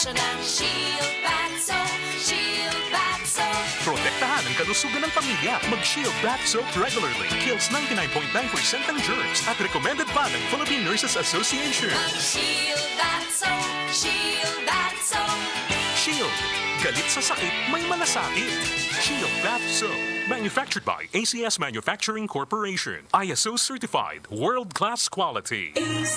presyo ng Shield Bath Soap. Shield Bath Soap. Protektahan ang kalusugan ng pamilya. Mag-Shield Bath Soap regularly. Kills 99.9% ng germs at recommended pa ng Philippine Nurses Association. Mag-Shield Bath Soap. Shield Bath Soap. Shield. Galit sa sakit, may malasakit. Shield Bath Soap. Manufactured by ACS Manufacturing Corporation. ISO certified. World-class quality.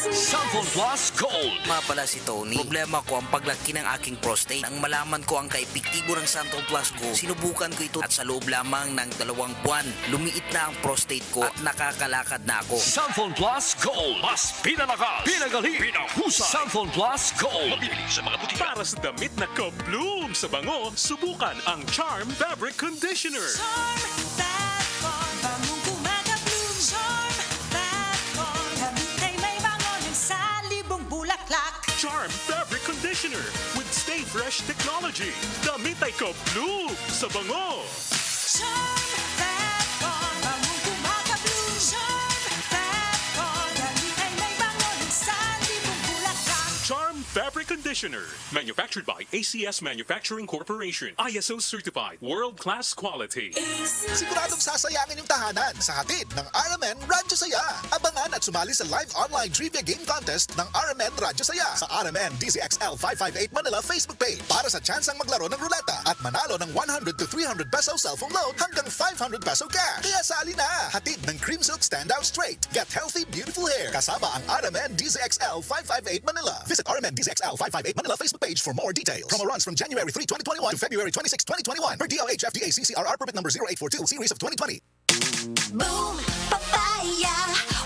Sample Plus Gold. Nga pala si Tony. Problema ko ang paglaki ng aking prostate. Nang malaman ko ang kaepektibo ng Sample Plus Gold, sinubukan ko ito at sa loob lamang ng 2 buwan, lumiit na ang prostate ko at nakakalakad na ako. Sample Plus Gold. Mas pinalakas, pinagaling, pinahusay. Sample Plus Gold. Mabibili sa mga butika. Para sa damit na ka-bloom sa bango, subukan ang Charm Fabric Conditioner. Charm that form, bangong kumaka-bloom. Charm that form, damit ay may bango ng salibong bulaklak. Charm Fabric Conditioner with Stay Fresh Technology. Damit ay ka-bloom sa bango. Charm that form, bangong kumaka-bloom. Charm that form, damit ay may bango ng salibong bulaklak. Charm Fabric Conditioner. Manufactured by ACS Manufacturing Corporation. ISO certified. World-class quality. Siguradong sasayangin yung tahanan sa hatid ng RMN Radyo Saya. Abangan at sumali sa live online trivia game contest ng RMN Radyo Saya sa RMN DZXL 558 Manila Facebook page para sa tsansang maglaro ng ruleta at manalo ng 100 to 300 peso cellphone load hanggang 500 peso cash. Kaya sali na! Hatid ng Cream Silk Standout Straight. Get healthy, beautiful hair. Kasama ang RMN DZXL 558 Manila. Visit RMN DZXL 558 Manila Facebook page for more details. Promo runs from January 3, 2021 to February 26, 2021 per DOH FDA CCRR permit number 0842 series of 2020. Boom, papaya,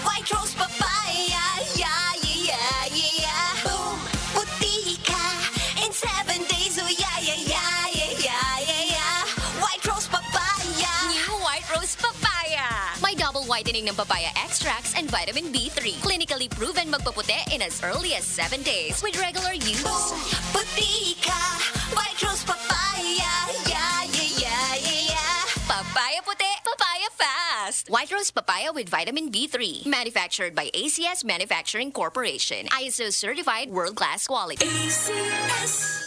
white rose papaya, yeah, yeah, yeah. Boom, puti ka in 7 days, oh yeah, yeah, yeah, yeah, yeah, yeah. White rose papaya. New White Rose Papaya. May double whitening ng papaya extracts and vitamin B3. Clinically proven magpaputi in as early as 7 days with regular use. Boom, puti ka, white rose papaya, yeah, yeah, yeah, yeah, yeah. Papaya puti, papaya fast. White Rose Papaya with vitamin B3. Manufactured by ACS Manufacturing Corporation. ISO certified world-class quality. ACS.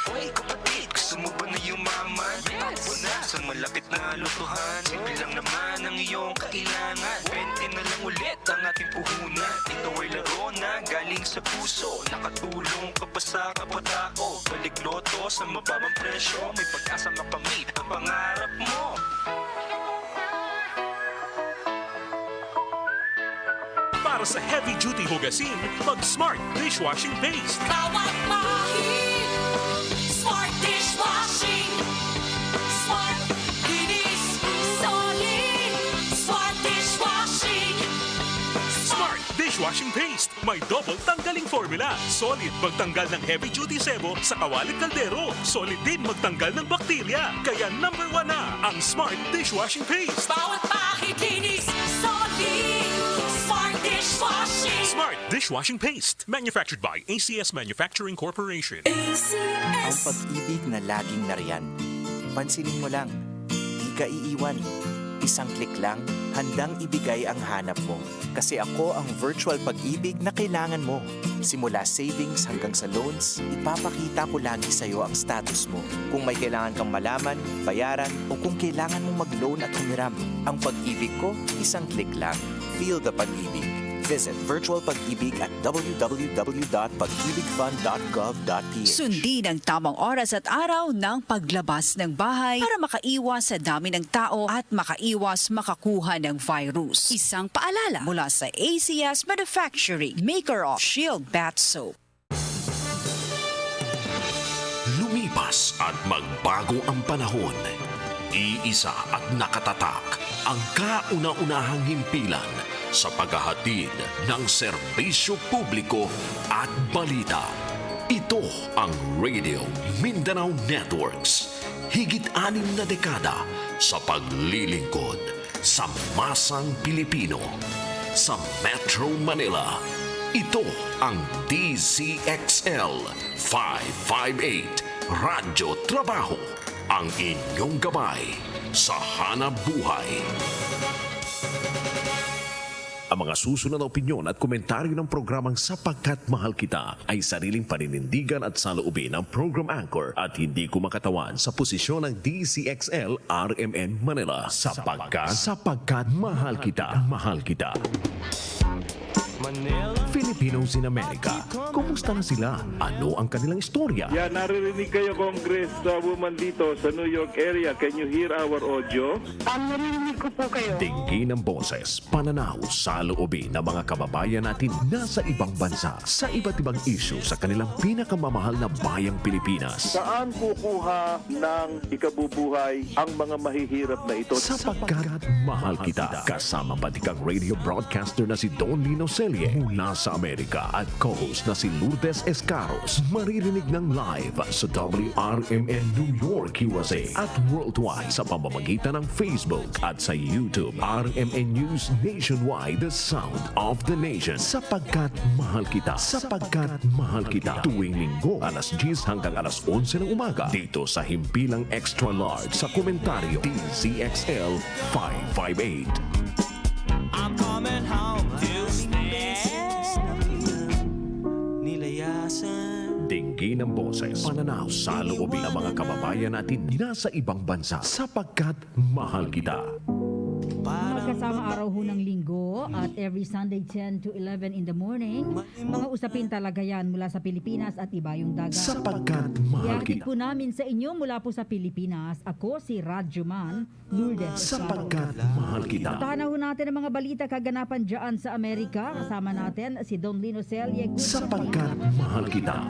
Hoy kapatid, gusto mo ba na yumaman? Takbo na sa malapit na lutuhan. Simple lang naman ang iyong kailangan. 20 na lang ulit ang ating puhunan. Ito ay laro na galing sa puso. Nakatulong ka ba sa kapatao? Balikloto sa mababang presyo. May pag-asa makamit ang pangarap mo. Para sa heavy-duty hugasin, mag-Smart Dishwashing Paste. Bawat mahig, smart dishwashing. Smart, linis, solid. Smart dishwashing. Smart Dishwashing Paste. May double tanggaling formula. Solid magtanggal ng heavy-duty sebo sa kawalit kaldero. Solid din magtanggal ng bakterya. Kaya number 1 na ang Smart Dishwashing Paste. Bawat mahig, linis, solid. Smart dishwashing. Smart Dishwashing Paste. Manufactured by ACS Manufacturing Corporation. Ang pag-ibig na laging nariyan. Pansinin mo lang, di ka iiwan. Isang klik lang, handang ibigay ang hanap mo. Kasi ako ang virtual pag-ibig na kailangan mo. Simula savings hanggang sa loans, ipapakita ko lagi sa'yo ang status mo. Kung may kailangan kang malaman, bayaran, o kung kailangan mong mag-loan at humiram. Ang pag-ibig ko, isang klik lang. Feel the pag-ibig. Visit Virtual Pag-ibig at www.pag-ibigfund.gov.ph. Sundin ang tamang oras at araw ng paglabas ng bahay para makaiwas sa dami ng tao at makaiwas makakuha ng virus. Isang paalala mula sa ACS Manufacturing, maker of Shield Bath Soap. Lumipas at magbago ang panahon. Iisa at nakatatak ang kauna-unahang himpilan sa paghahatid ng serbisyo publiko at balita. Ito ang Radio Mindanao Networks. Higit 6 na dekada sa paglilingkod sa masang Pilipino. Sa Metro Manila, ito ang DZXL 558 Radyo Trabaho. Ang inyong gabay sa hanap buhay. Ang mga susunod na opinyon at komentaryo ng programang Sapagkat Mahal Kita ay sariling paninindigan at saloobin ng program anchor at hindi kumakatawan sa posisyon ng DZXL RMN Manila. Sapagkat mahal kita, mahal kita. Filipinos in America, kumusta na sila? Ano ang kanilang istorya? Yeah, naririnig kayo, Congresswoman dito sa New York area. Can you hear our audio? Naririnig ko po kayo. Tingin ng boses, pananaw, saloobin ng mga kababayan natin nasa ibang bansa sa iba't ibang issue sa kanilang pinakamamahal na bayang Pilipinas. Saan kukuha ng ikabubuhay ang mga mahihirap na ito? Sapagkat mahal kita. Kasama patikang radio broadcaster na si Don Lino mula sa Amerika at co-host na si Lourdes Escaros. Maririnig ng live sa WRMN New York, USA at worldwide sa pamamagitan ng Facebook at sa YouTube. RMN News Nationwide, the sound of the nation. Sapagkat mahal kita. Sapagkat mahal kita. Tuwing linggo, alas 10 hanggang alas 11 ng umaga. Dito sa Himpilang Extra Large sa komentaryo DZXL 558. I'm coming home to nilayasan. Dinggin ng boses, pananaw, saloobin ng mga kababayan natin nasa ibang bansa sapagkat mahal kita. Magkasama araw ho ng linggo at every Sunday 10 to 11 in the morning. Mga usapin talaga yan mula sa Pilipinas at iba yung dagat. Sapagkat mahal Ihatid kita. po namin sa inyo mula po sa Pilipinas. Ako si Radyoman Lourdes. Sapagkat mahal kita. Puntahan na ho natin ang mga balita kaganapan dyan sa Amerika. Kasama natin si Don Lino, Celle. Sapagkat mahal kita.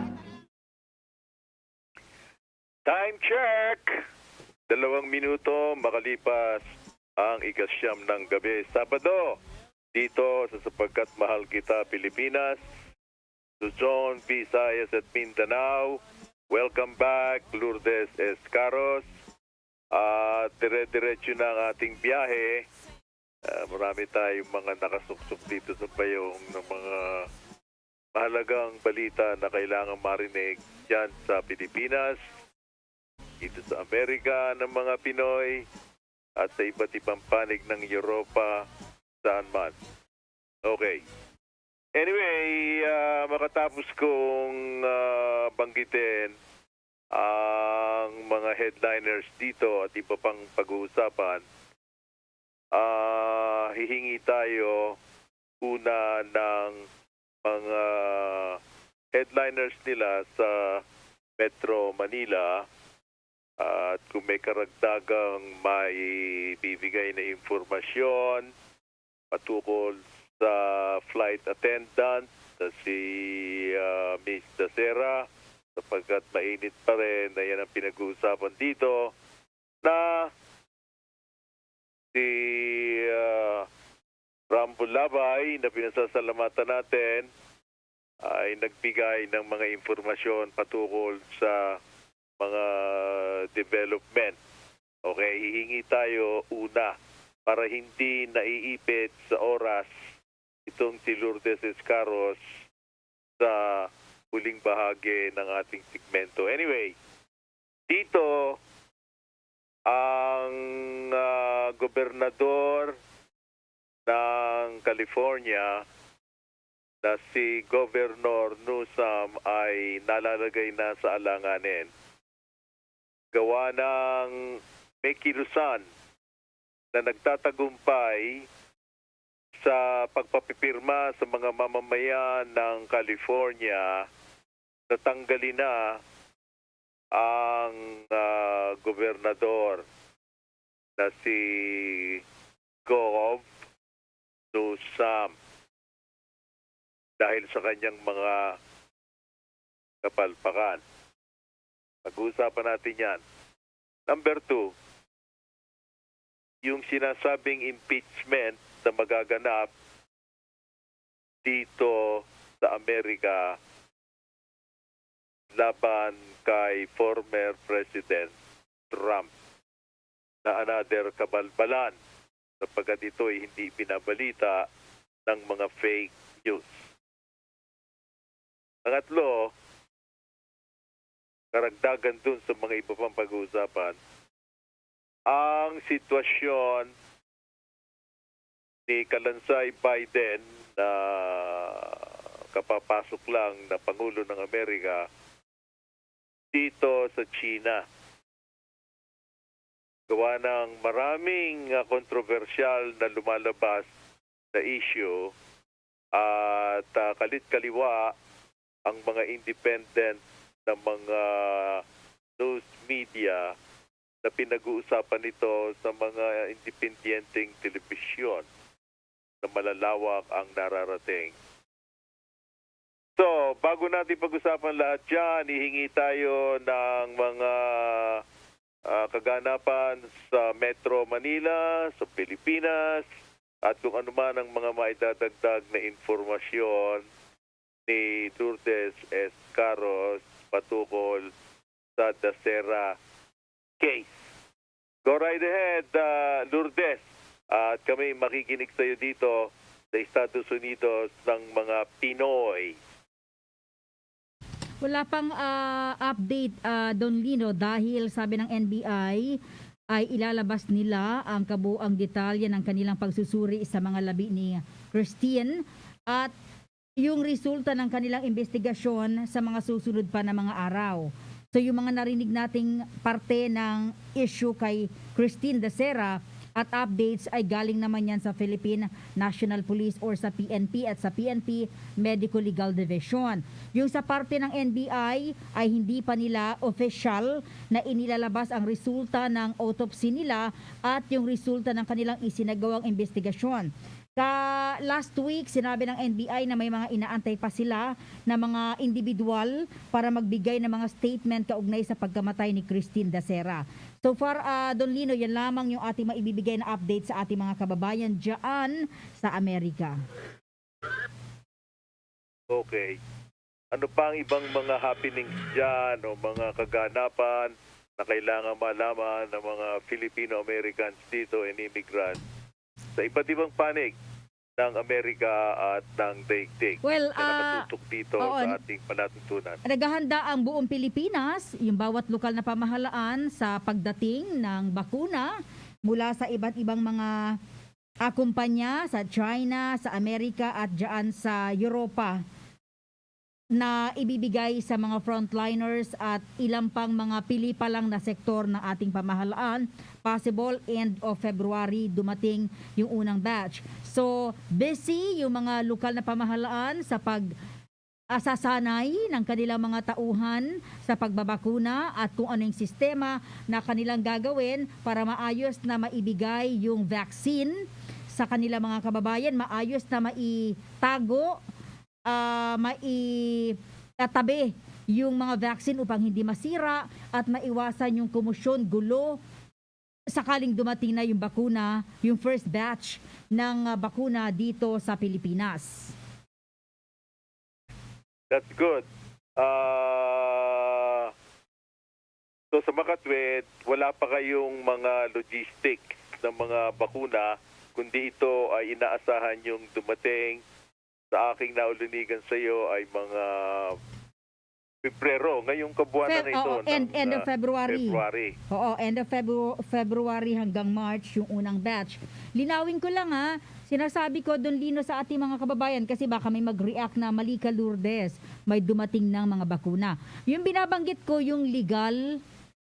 Time check! 2 minuto makalipas ang ikasyam ng gabi. Sabado, dito sa Sapagkat Mahal Kita, Pilipinas, Luzon, Visayas at Mindanao. Welcome back, Lourdes Escaros. Dire-diretso na ang ating biyahe. Marami tayong mga nakasuksok dito sa bayong ng mga mahalagang balita na kailangan marinig dyan sa Pilipinas, dito sa Amerika ng mga Pinoy, at sa iba't ibang panig ng Europa, saan man. Okay. Anyway, makatapos kong banggitin ang mga headliners dito at iba pang pag-uusapan, hihingi tayo una ng mga headliners nila sa Metro Manila. At kung may karagdagang may bibigay na informasyon patungkol sa flight attendant na si Miss Dacera, sapagkat mainit pa rin na yan ang pinag-uusapan dito, na si Rambo Labay na pinasasalamatan natin ay nagbigay ng mga informasyon patungkol sa mga development. Okay, hihingi tayo una para hindi naiipit sa oras itong si Lourdes Escaros sa huling bahagi ng ating segmento. Anyway, dito ang gobernador ng California na si Governor Newsom ay nalalagay na sa alanganin. Gawa ng may kilusan na nagtatagumpay sa pagpapipirma sa mga mamamayan ng California na tanggalin na ang gobernador na si Gov. Newsom dahil sa kanyang mga kapalpakan. Pag-uusapan natin yan. Number 2, yung sinasabing impeachment na magaganap dito sa Amerika laban kay former President Trump na another kabalbalan sapagkat ito ay hindi pinabalita ng mga fake news. Pangatlo, karagdagan dun sa mga iba pang pag-uusapan, ang sitwasyon ni Kalansay Biden na kapapasok lang na Pangulo ng Amerika dito sa China. Gawa ng maraming kontrobersyal na lumalabas na issue at kalit-kaliwa ang mga independent na mga news media na pinag-uusapan ito sa mga independenteng telebisyon na malalawak ang nararating. So, bago natin pag-usapan lahat dyan, ihingi tayo ng mga kaganapan sa Metro Manila, sa Pilipinas, at kung ano man ang mga maidadagdag na informasyon ni Lourdes Escaros patungkol sa Dasera case. Go right ahead, Lourdes. At kami makikinig sa iyo dito sa Estados Unidos ng mga Pinoy. Wala pang update, Don Lino, dahil sabi ng NBI ay ilalabas nila ang kabuang detalye ng kanilang pagsusuri sa mga labi ni Christine at yung resulta ng kanilang investigasyon sa mga susunod pa na mga araw. So yung mga narinig nating parte ng issue kay Christine Dasera at updates ay galing naman yan sa Philippine National Police or sa PNP at sa PNP Medical Legal Division. Yung sa parte ng NBI ay hindi pa nila official na inilalabas ang resulta ng autopsy nila at yung resulta ng kanilang isinagawang investigasyon. Last week, sinabi ng NBI na may mga inaantay pa sila na mga individual para magbigay ng mga statement kaugnay sa pagkamatay ni Christine Dasera. So far, Don Lino, yan lamang yung ating maibibigay na update sa ating mga kababayan dyan sa Amerika. Okay. Ano pa ang ibang mga happenings dyan o mga kaganapan na kailangan malaman ng mga Filipino-Americans dito and immigrants sa iba't ibang panig ng Amerika at ng daigdig Well, na nakatutok dito sa ating palatuntunan? Naghahanda ang buong Pilipinas, yung bawat lokal na pamahalaan sa pagdating ng bakuna mula sa iba't ibang mga kumpanya sa China, sa Amerika at dyan sa Europa na ibibigay sa mga frontliners at ilang pang mga pili pa lang na sektor ng ating pamahalaan. Possible end of February dumating yung unang batch. So, busy yung mga lokal na pamahalaan sa sasanay ng kanilang mga tauhan sa pagbabakuna at kung anong sistema na kanilang gagawin para maayos na maibigay yung vaccine sa kanilang mga kababayan, maayos na maitago, maitatabi yung mga vaccine upang hindi masira at maiwasan yung komosyon, gulo sakaling dumating na yung bakuna, yung first batch ng bakuna dito sa Pilipinas. That's good. So sa Makatwid, wala pa kayong mga logistics ng mga bakuna, kundi ito ay inaasahan yung dumating. Sa aking naulunigan sa iyo ay mga Pebrero, ngayong kabuwanan na ito. End of February. Oo, end of February hanggang March yung unang batch. Linawin ko lang sinasabi ko Don Lino sa ating mga kababayan kasi baka may mag-react na mali ka Lourdes, may dumating ng mga bakuna. Yung binabanggit ko yung legal,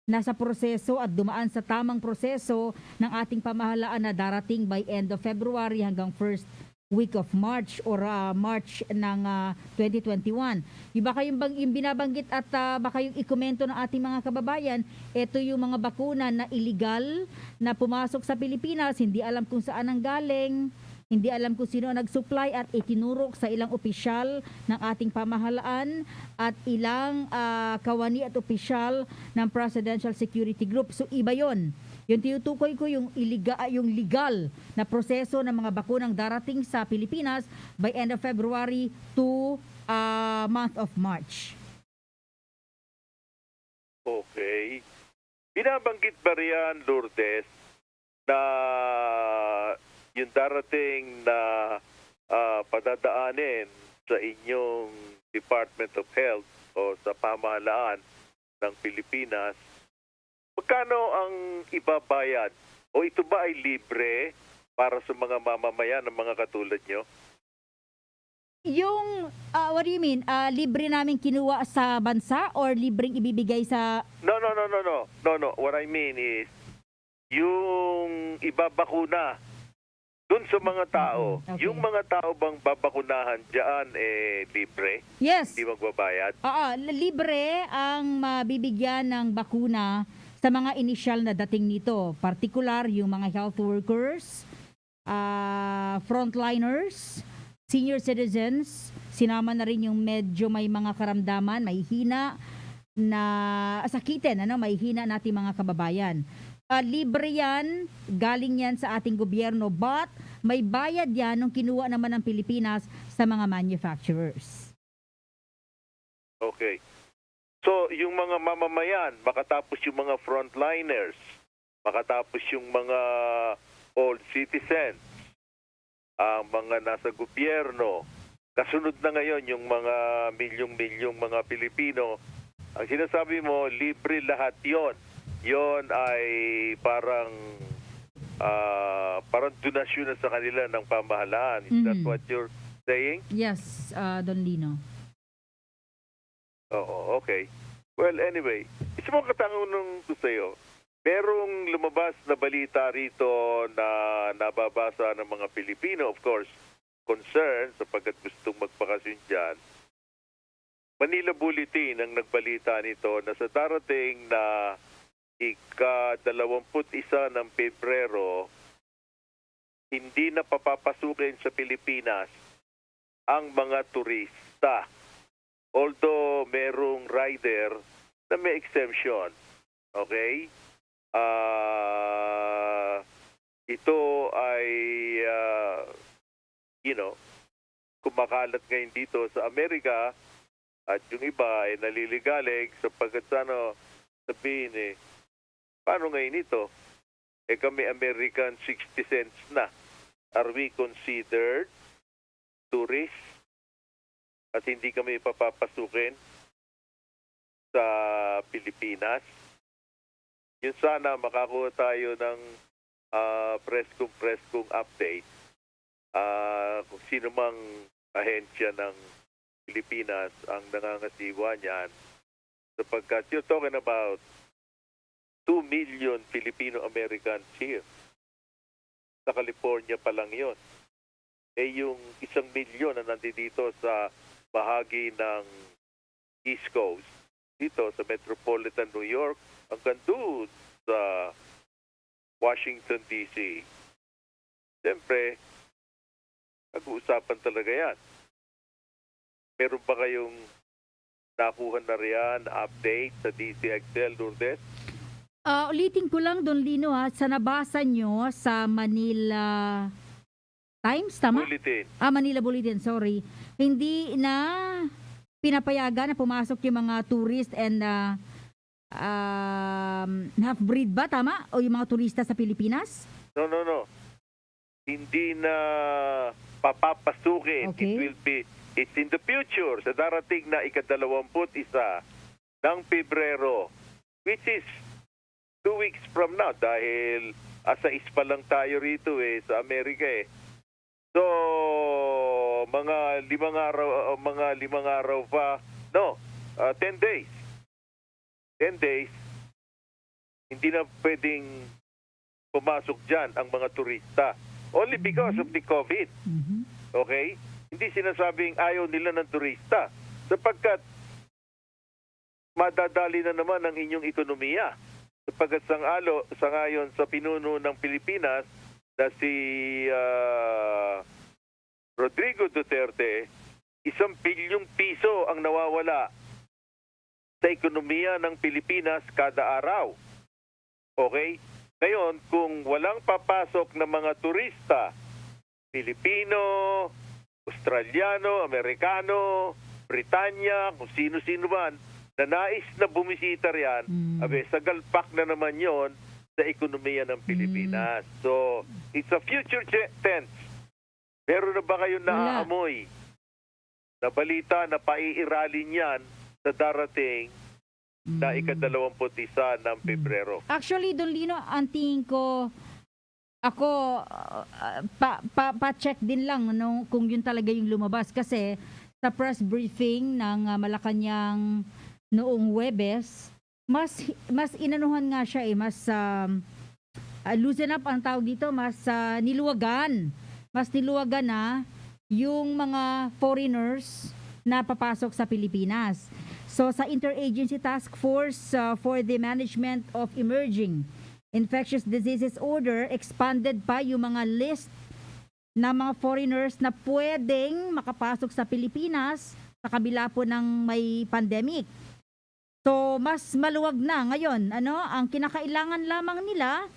nasa proseso at dumaan sa tamang proseso ng ating pamahalaan na darating by end of February hanggang first week of March or March ng 2021. Iba kayong binabanggit at baka yung ikomento ng ating mga kababayan, ito yung mga bakuna na illegal na pumasok sa Pilipinas, hindi alam kung saan ang galing, hindi alam kung sino ang nag-supply at itinurok sa ilang opisyal ng ating pamahalaan at ilang kawani at opisyal ng Presidential Security Group. So iba yon. Yung tinutukoy ko yung legal na proseso ng mga bakunang darating sa Pilipinas by end of February to month of March. Okay. Binabanggit ba riyan, Lourdes, na yung darating na padadaanin sa inyong Department of Health o sa pamahalaan ng Pilipinas, magkano ang ibabayad? O ito ba ay libre para sa mga mamamayan ng mga katulad nyo? Yung, what do you mean? Libre namin kinuha sa bansa or libreng ibibigay sa... No. What I mean is, yung ibabakuna dun sa mga tao, Okay. yung mga tao bang babakunahan dyan, libre? Yes. Hindi magbabayad? Oo, libre ang mabibigyan ng bakuna sa mga initial na dating nito. Particular, yung mga health workers, frontliners, senior citizens, sinama na rin yung medyo may mga karamdaman, may hina na sakitin, may hina nating mga kababayan. Libre yan, galing yan sa ating gobyerno, but may bayad yan nung kinuha naman ng Pilipinas sa mga manufacturers. Okay. So, yung mga mamamayan, makatapos yung mga frontliners, makatapos yung mga old citizens, ang mga nasa gobyerno, kasunod na ngayon yung mga milyong-milyong mga Pilipino, ang sinasabi mo, libre lahat yon. Yon ay parang donasyon na sa kanila ng pamahalaan. Is that what you're saying? Yes, Don Lino. Oo, okay. Well, anyway, isa mong katanungan ko sa'yo, merong lumabas na balita rito na nababasa ng mga Pilipino, of course, concerned sapagkat gustong magpakasyon dyan. Manila Bulletin ang nagbalita nito na sa darating na ika-21 ng Pebrero, hindi na papapasukin sa Pilipinas ang mga turista. Although merong rider na may exemption. Okay? Ito ay, kumakalat ngayon dito sa Amerika at yung iba ay naliligalig sapagkat sabihin paano ngayon ito? Kami American 60 cents na. Are we considered tourists? At hindi kami papapasukin sa Pilipinas? Yun sana makakuha tayo ng preskong update. Kung sino mang ahensya ng Pilipinas ang nangangasiwa niyan. Sapagkat you're talking about 2 million Filipino-Americans here. Sa California pa lang yun. Yung 1 milyon na nandito sa bahagi ng East Coast, dito sa Metropolitan New York, hanggang doon sa Washington, D.C. Siyempre, nag-uusapan talaga yan. Meron ba kayong nakuha na riyan, update sa DZXL, Lourdes? Ulitin ko lang, Don Lino, sa nabasa nyo sa Manila Times, tama? Bulletin. Manila Bulletin, sorry. Hindi na pinapayagan na pumasok yung mga tourist and half-breed ba, tama? O yung mga turista sa Pilipinas? No. Hindi na papapasukin. Okay. It's in the future. Sa darating na ika-21 ng Pebrero, which is 2 weeks from now dahil asa pa lang tayo rito sa Amerika So, mga 5 araw pa. No, 10 days. 10 days. Hindi na pwedeng pumasok dyan ang mga turista. Only because of the COVID. Okay? Hindi sinasabing ayaw nila ng turista. Sapagkat madadali na naman ang inyong ekonomiya. Sapagkat sangayon sa pinuno ng Pilipinas na si Rodrigo Duterte, 1 bilyong piso ang nawawala sa ekonomiya ng Pilipinas kada araw. Okay? Ngayon, kung walang papasok na mga turista, Pilipino, Australiano, Amerikano, Britanya, kung sino-sino man, na nais na bumisita riyan, sagalpak na naman yon sa ekonomiya ng Pilipinas. So, it's a future tense. Meron na ba kayong naaamoy na balita na paiiralin yan sa darating na ika-21 ng Pebrero? Actually, Don Lino, ang tingin ko, Ako, pa-check din lang kung yun talaga yung lumabas. Kasi sa press briefing ng Malacanang noong Huwebes, mas inanuhan nga siya mas loosen up ang tawag dito, mas niluwagan. Mas niluwagan na yung mga foreigners na papasok sa Pilipinas. So sa Interagency Task Force for the Management of Emerging Infectious Diseases Order, expanded pa yung mga list na mga foreigners na pwedeng makapasok sa Pilipinas sa kabila po ng may pandemic. So mas maluwag na ngayon. Ang kinakailangan lamang nila,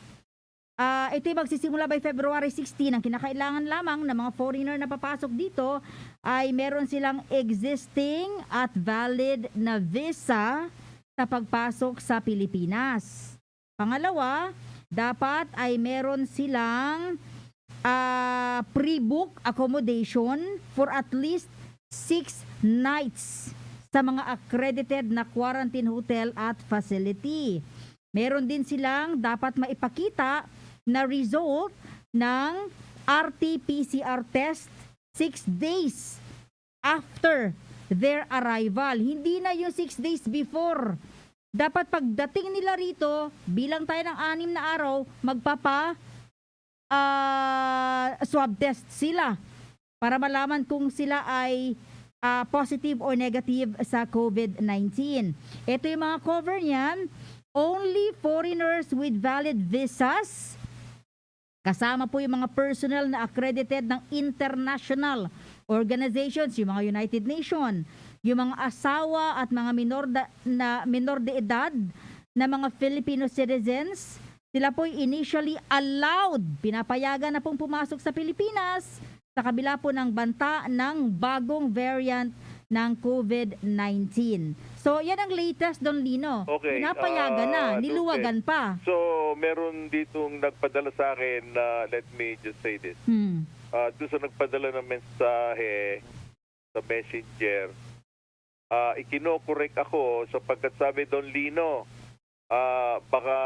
ito yung magsisimula by February 16. Ang kinakailangan lamang ng mga foreigner na papasok dito ay meron silang existing at valid na visa sa pagpasok sa Pilipinas. Pangalawa, dapat ay meron silang pre-book accommodation for at least 6 nights sa mga accredited na quarantine hotel at facility. Meron din silang dapat maipakita na result ng RT-PCR test 6 days after their arrival. Hindi na yung 6 days before. Dapat pagdating nila rito, bilang tayo ng 6 na araw, swab test sila para malaman kung sila ay positive or negative sa COVID-19. Ito yung mga cover niyan. Only foreigners with valid visas, kasama po yung mga personnel na accredited ng international organizations, yung mga United Nations, yung mga asawa at mga minor de edad na mga Filipino citizens, sila po initially allowed, pinapayagan na pong pumasok sa Pilipinas sa kabila po ng banta ng bagong variant ng COVID-19. So, yan ang latest, Don Lino. Okay. Pinapayagan na, niluwagan pa. So, meron ditong nagpadala sa akin na, let me just say this. Doon sa nagpadala ng mensahe sa messenger, ikinokorek ako sapagkat sabi Don Lino, baka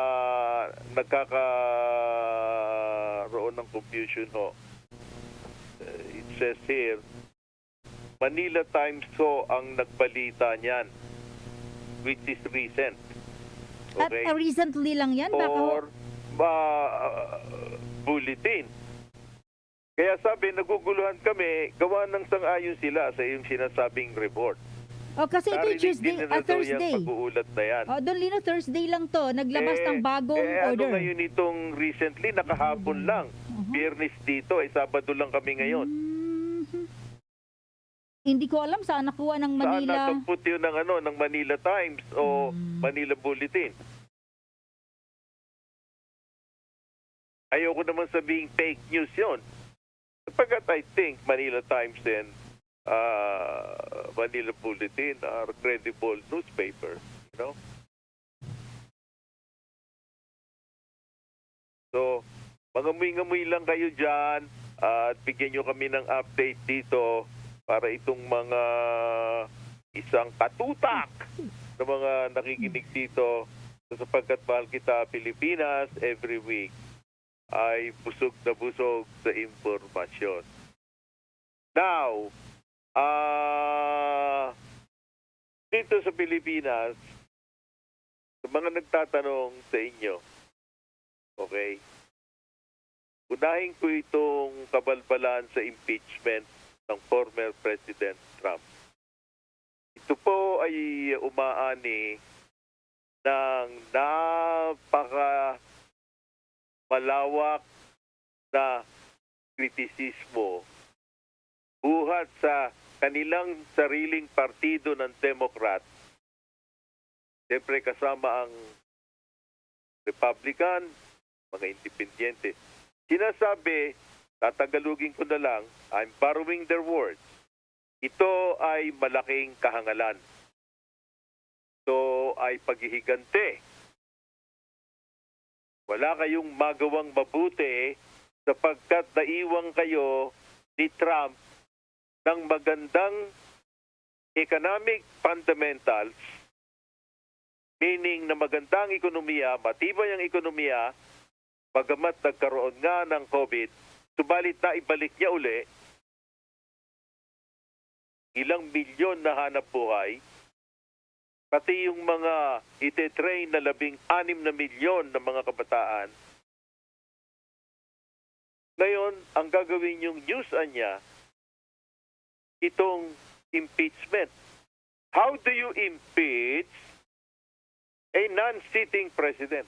nagkakaroon ng confusion ho. It says here, Manila Times ho ang nagbalita niyan, which is recent. Okay? At recently lang yan? Or bulletin. Kaya sabi, naguguluhan kami, gawa ng sang-ayon sila sa iyong sinasabing report. Kasi ito Tuesday, Thursday. Pag-uulat na yan. Don Lino, Thursday lang to. Naglabas ng bagong order. Ano ngayon itong recently, nakahapon lang. Biyernes dito, Sabado lang kami ngayon. Hindi ko alam saan nakuha ng Manila. Saan natapot yun ng Manila Times o Manila Bulletin. Ayoko naman sabihing fake news yun. Sapagkat I think Manila Times and Manila Bulletin are credible newspaper, you know. So, mangamoy-ngamoy lang kayo dyan at bigyan nyo kami ng update dito para itong mga isang katutak na mga nakikinig dito sapagkat mahal kita Pilipinas every week ay busog na busog sa impormasyon. Now, dito sa Pilipinas, sa mga nagtatanong sa inyo, okay, unahin ko itong kabalbalan sa impeachment ng former President Trump. Ito po ay umaani ng malawak na kritisismo buhat sa kanilang sariling partido ng Democrat. Siyempre kasama ang Republican, mga independyente. Sinasabi, tatagalugin ko na lang, I'm borrowing their words. Ito ay malaking kahangalan. Ito ay paghihigante. Wala kayong magawang mabuti sapagkat naiwang kayo ni Trump ng magandang economic fundamentals, meaning na magandang ekonomiya, matibay ang ekonomiya, Bagamat nagkaroon nga ng COVID, subalit na ibalik niya uli ilang milyon na hanap buhay, pati yung mga ite-train na 16 na milyon na mga kabataan. Ngayon, ang gagawin yung news niya, itong impeachment. How do you impeach a non-sitting president?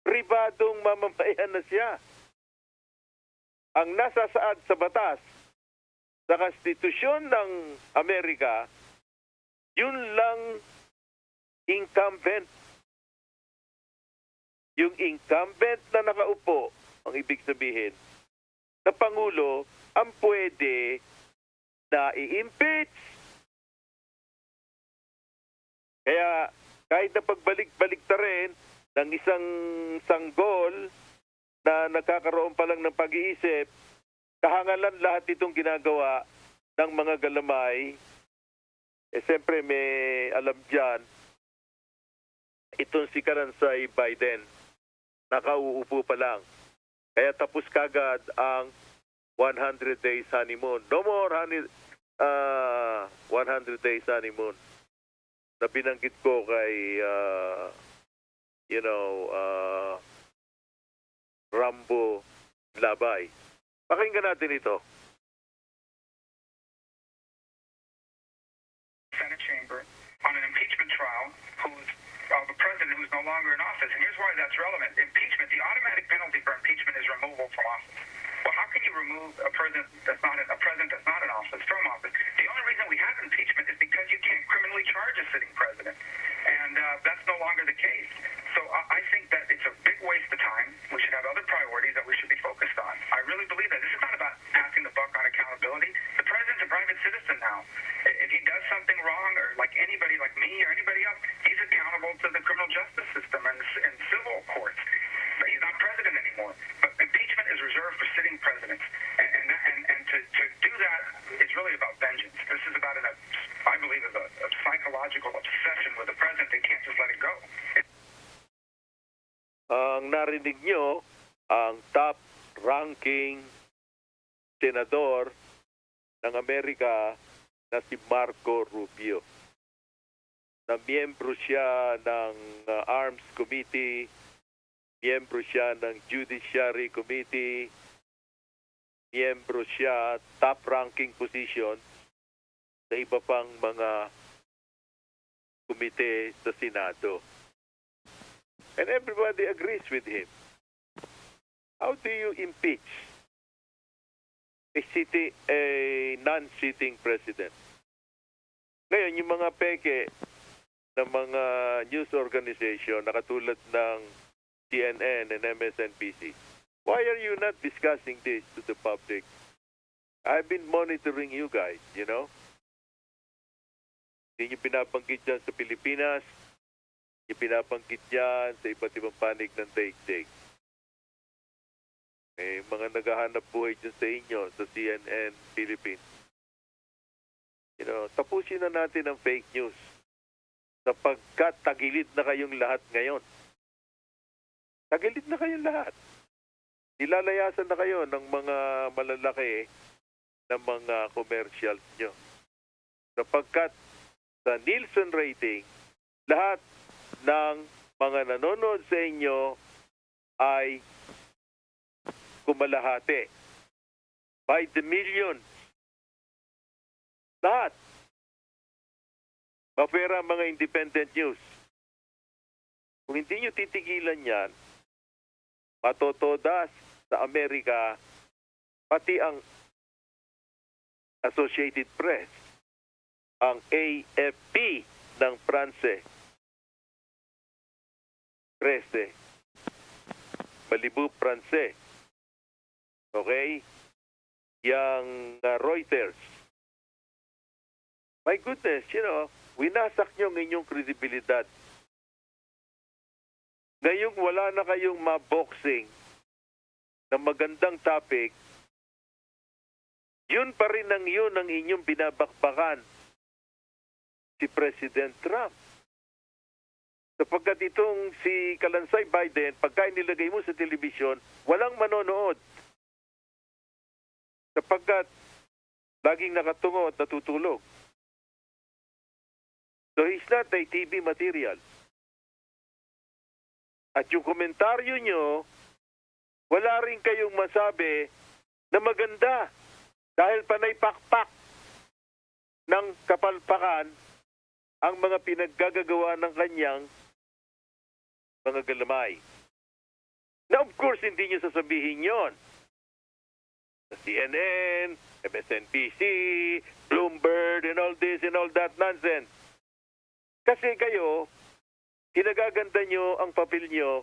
Pribadong mamamayan na siya. Ang nasasaad sa batas, sa konstitusyon ng Amerika, yun lang incumbent. Yung incumbent na nakaupo, ang ibig sabihin, na Pangulo ang pwede na i-impeach. Kaya kahit na pagbalik-balik ta rin ng isang sanggol na nagkakaroon pa lang ng pag-iisip, kahangalan lahat itong ginagawa ng mga galamay. Siyempre may alam dyan, itong si Karansay Biden, nakauupo pa lang. Kaya tapos kagad ang 100 days honeymoon. No more 100 days honeymoon. Na binanggit ko kay, Rambo Labay. Pakinggan natin ito. Senate chamber on an impeachment trial of a president who's no longer in office. And here's why that's relevant. Impeachment, the automatic penalty for impeachment is removal from office. Well, how can you remove a president that's not in office from office? The only reason we have impeachment is because you can't criminally charge a sitting president. And that's no longer the case. So I think that it's a big waste of time. We should have other priorities that we should be focused on. I really believe that. This is not about passing the buck on accountability. The president's a private citizen now. If he does something wrong, or like anybody like me or anybody else, he's accountable to the criminal justice system and civil courts. But he's not president anymore. But impeachment is reserved for sitting presidents. And to do that is really about vengeance. This is about, I believe, a psychological obsession with the president. They can't just let it go. Ang narinig nyo, ang top-ranking senador ng Amerika na si Marco Rubio. Na miyembro siya ng Arms Committee, miyembro siya ng Judiciary Committee, miyembro siya, top-ranking position sa iba pang mga komite sa Senado. And everybody agrees with him. How do you impeach a non-sitting president? Ngayon, yung mga peke ng mga news organization na katulad ng CNN and MSNBC, why are you not discussing this to the public? I've been monitoring you guys, you know? Hindi nyo pinabanggit dyan sa Pilipinas, yung pinabanggit yan sa iba't ibang panig ng daigdig. May mga naghahanap buhay dyan sa inyo, sa CNN Philippines. You know, tapusin na natin ang fake news sapagkat tagilid na kayong lahat ngayon. Tagilid na kayong lahat. Nilalayasan na kayo ng mga malalaki na mga commercials nyo. Sapagkat sa Nielsen rating, lahat ng mga nanonood sa inyo ay kumalahati. By the millions. Lahat. Mapera mga independent news. Kung hindi nyo titigilan yan, matotodas sa Amerika, pati ang Associated Press, ang AFP ng France, 13. Malibu, France. Okay? Yang Reuters. My goodness, you know, winasak nyo ng inyong kredibilidad. Ngayong wala na kayong maboxing na magandang topic, yun pa rin ang yun ang inyong binabakbakan si President Trump. Sapagkat itong si Kalansay Biden, pagka nilagay mo sa telebisyon, walang manonood. Sapagkat laging nakatungo at natutulog. So he's not a TV material. At yung komentaryo nyo, wala rin kayong masabi na maganda dahil panay pakpak ng kapalpakan ang mga pinaggagawa ng kanyang mga galamay. Na of course, hindi nyo sasabihin yon. Sa CNN, MSNBC, Bloomberg, and all this and all that nonsense. Kasi kayo, pinagaganda nyo ang papel nyo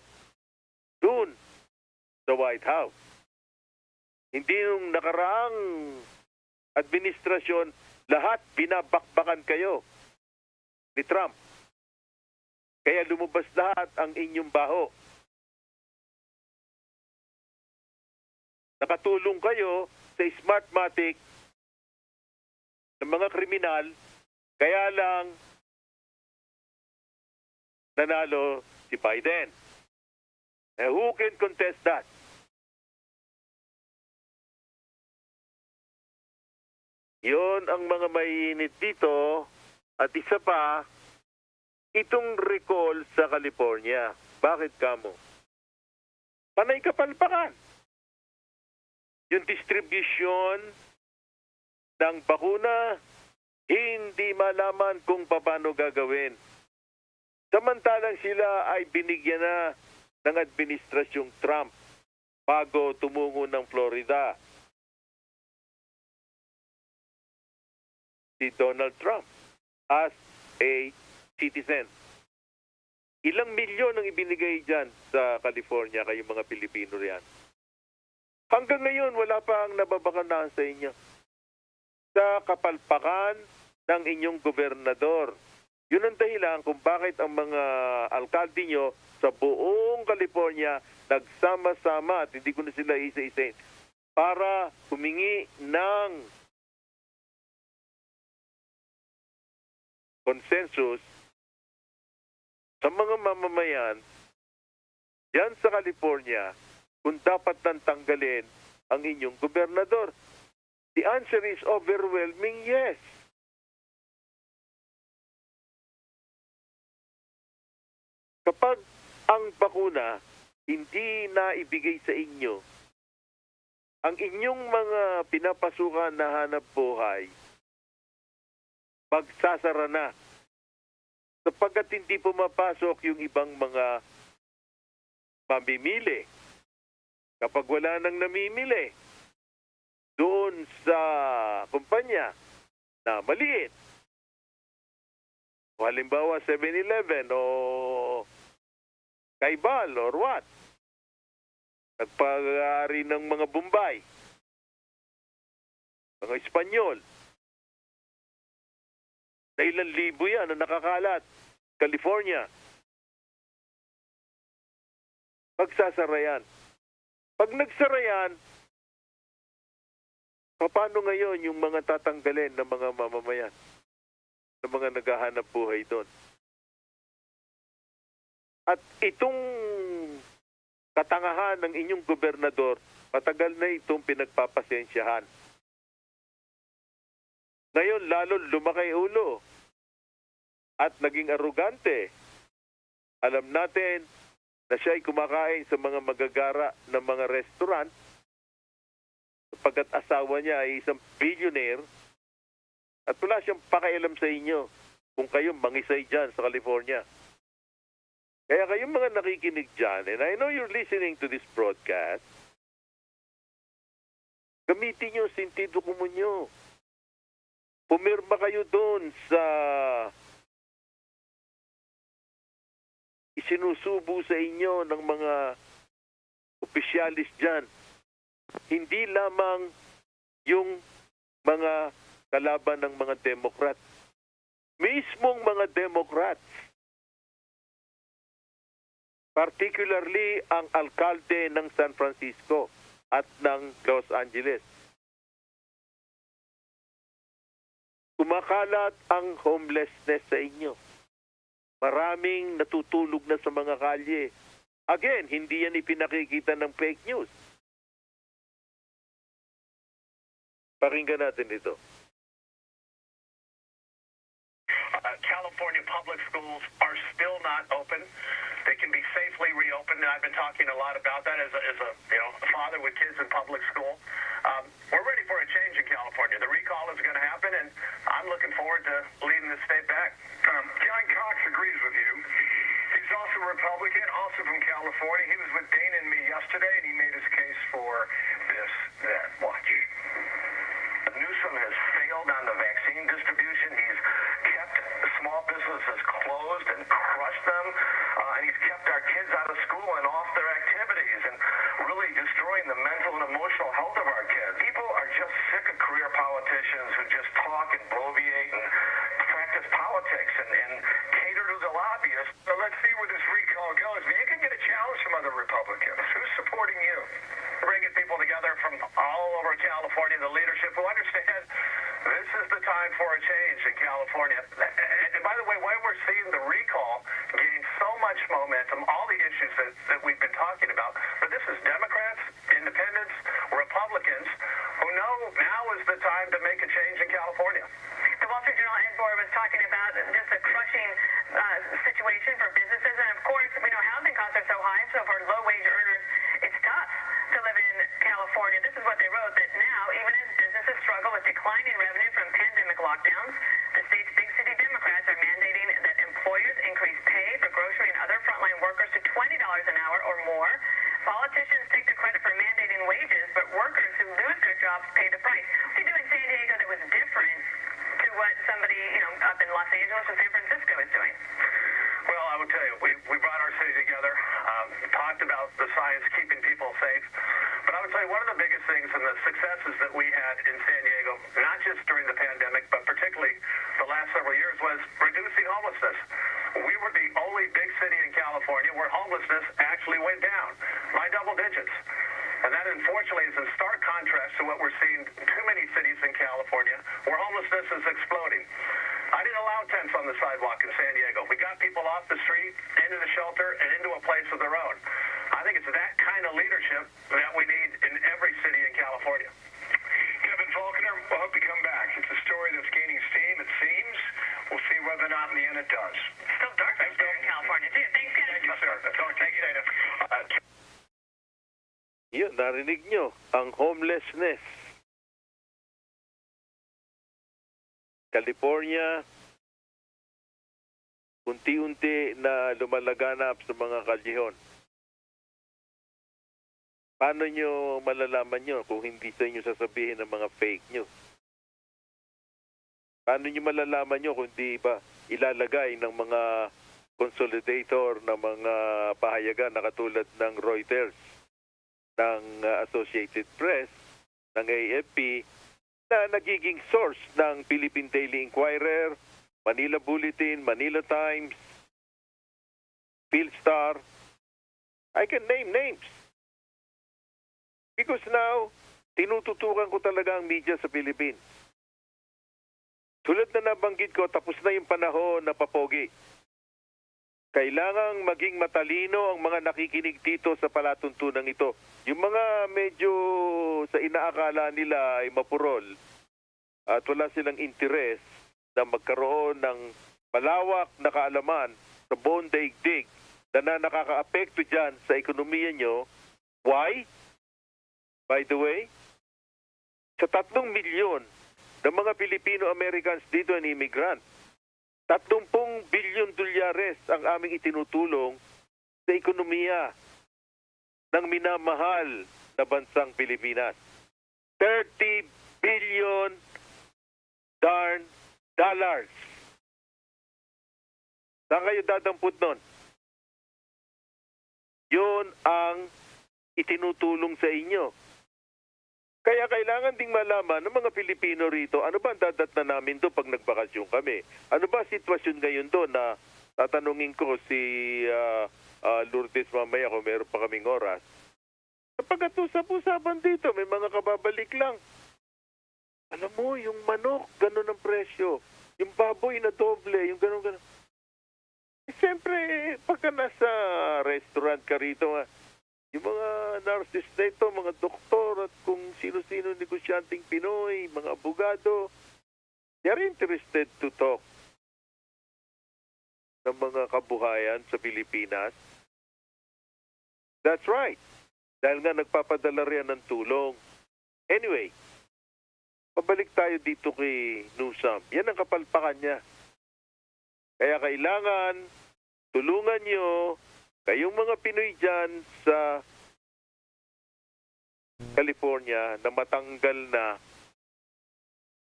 dun sa White House. Hindi yung nakaraang administrasyon, lahat binabakbakan kayo ni Trump. Kaya lumabas lahat ang inyong baho. Nakatulong kayo sa Smartmatic ng mga kriminal, kaya lang nanalo si Biden. Who can contest that? Yon ang mga mainit dito. At isa pa, itong recall sa California. Bakit kamo? Panay kapalpakan. Yung distribution ng bakuna, hindi malaman kung paano gagawin. Samantalang sila ay binigyan na ng administrasyong Trump bago tumungo ng Florida. Si Donald Trump as a citizen. Ilang milyon ang ibinigay dyan sa California kayong mga Pilipino riyan. Hanggang ngayon, wala pa ang nababakanahan sa inyo. Sa kapalpakan ng inyong gobernador. Yun ang dahilan kung bakit ang mga alkalde nyo sa buong California nagsama-sama at hindi ko na sila isa-isa para humingi ng consensus sa mga mamamayan diyan sa California kung dapat nang tanggalin ang inyong gobernador. The answer is overwhelming yes. Kapag ang bakuna hindi na ibigay sa inyo, ang inyong mga pinapasukan na hanap buhay, magsasara na. Sapagkat hindi pumapasok yung ibang mga mamimili. Kapag wala nang namimili doon sa kumpanya na maliit, o halimbawa 7-Eleven o Kaibal or what, nagpag-aari ng mga Bombay, mga Espanyol, na ilang libo yan na nakakalat, California, magsasara yan. Pag nagsara yan, paano ngayon yung mga tatanggalin ng mga mamamayan, ng mga naghahanap buhay doon? At itong katangahan ng inyong gobernador, matagal na itong pinagpapasensyahan. Ngayon, lalo lumaki ulo at naging arugante. Alam natin na siya ay kumakain sa mga magagara ng mga restaurant sapagkat asawa niya ay isang billionaire at wala siyang pakialam sa inyo kung kayo mangisay dyan sa California. Kaya kayong mga nakikinig dyan, and I know you're listening to this broadcast, gamitin nyo sentido común nyo. Pumirma kayo doon sa isinusubo sa inyo ng mga opisyalis dyan. Hindi lamang yung mga kalaban ng mga Democrat. Mismong mga Democrats, particularly ang alkalde ng San Francisco at ng Los Angeles. Kumakalat ang homelessness sa inyo. Maraming natutulog na sa mga kalye. Again, hindi yan ipinakikita ng fake news. Pakinggan natin ito. California public schools are still not open. They can be safely reopened. And I've been talking a lot about that as a father with kids in public school. We're ready for a change in California. The recall is going to happen, and I'm looking forward to leading the state back. John Cox agrees with you. He's also a Republican, also from California. He was with Dana and me yesterday, and he made his case for this, that. Watch. Newsom has failed on the vaccine distribution. He's kept small businesses closed and crushed them, and he's kept our kids out of school and off their activities and really destroying the mental and emotional health of our kids. People are just sick of career politicians who just talk and bloviate and practice politics and cater to the lobbyists. So let's see where this recall goes. But you can get a challenge from other Republicans. Who's supporting you? Bringing people together from all over California, the leadership who understand this is the time for a change in California. And by the way, why we're seeing the recall gain so much momentum, all the issues that we've been talking about, but this is Democrats, independents, Republicans who know now is the time to make a change in California. The Wall Street Journal Ed Bohr was talking about just a crushing situation for businesses, and of course, we know housing costs are so high, so for low-wage earners, it's tough to live in California. This is what they wrote, that now, even as businesses struggle with declining revenue from pandemic lockdowns, the state's big city Democrats are mandating that employers increase pay for grocery and other frontline workers to $20 an hour or more. Politicians take the credit for mandating wages, but workers who lose their jobs pay the price. What do you do in San Diego that was different to what somebody, up in Los Angeles or San Francisco is doing? Well, I will tell you, we brought our city together, talked about the science keeping people safe. But I would say one of the biggest things and the successes that we had in San Diego, not just during the pandemic, but particularly the last several years, was reducing homelessness. We were the only big city in California where homelessness actually went down by double digits. And that, unfortunately, is in stark contrast to what we're seeing in too many cities in California where homelessness is exploding. I didn't allow tents on the sidewalk in San Diego. We got people off the street, into the shelter, and into a place of their own. I think it's that kind of leadership that we need in every city in California. Kevin Faulconer, I hope you come back. It's a story that's gaining steam, it seems. We'll see whether or not in the end it does. Still dark out there in California, too. Thanks, Ken. Thank you, sir. Thank you, Dana. Yun, narinig nyo, ang homelessness. California, unti-unti na lumalaganap sa mga kalyihon. Paano nyo malalaman nyo kung hindi sa inyo sasabihin ng mga fake news? Paano nyo malalaman nyo kung hindi ba ilalagay ng mga consolidator ng mga pahayagan na katulad ng Reuters, ng Associated Press, ng AFP, na nagiging source ng Philippine Daily Inquirer, Manila Bulletin, Manila Times, Philstar. I can name names. Because now, tinututukan ko talaga ang media sa Philippines. Tulad na nabanggit ko, tapos na yung panahon na papogi. Kailangang maging matalino ang mga nakikinig dito sa palatuntunan ito. Yung mga medyo sa inaakala nila ay mapurol at wala silang interes na magkaroon ng malawak na kaalaman sa buong daigdig na nakaka-apekto dyan sa ekonomiya nyo. Why? By the way, sa 3 milyon ng mga Filipino-Americans dito ang immigrant, 30 bilyon dolyares ang aming itinutulong sa ekonomiya ng minamahal na bansang Pilipinas. 30 billion darn dollars. Saan kayo dadampot nun? Yun ang itinutulong sa inyo. Kaya kailangan ding malaman ng mga Pilipino rito, ano ba ang dadatnan namin doon pag nagbakasyon kami? Ano ba sitwasyon ngayon doon na tatanungin ko si Lourdes mamaya kung meron pa kaming oras. Kapag usap-usapan dito, may mga kababalik lang. Alam mo, yung manok, ganun ang presyo. Yung baboy na doble, yung ganun-ganun. Siyempre, pagka nasa restaurant ka rito, yung mga nurses na ito, mga doktor at kung sino-sino negosyanteng Pinoy, mga abogado, they're interested to talk ng mga kabuhayan sa Pilipinas. That's right. Dahil nga nagpapadala riyan ng tulong. Anyway, pabalik tayo dito kay Newsom. Yan ang kapalpakan niya. Kaya kailangan tulungan nyo kayong mga Pinoy dyan sa California na matanggal na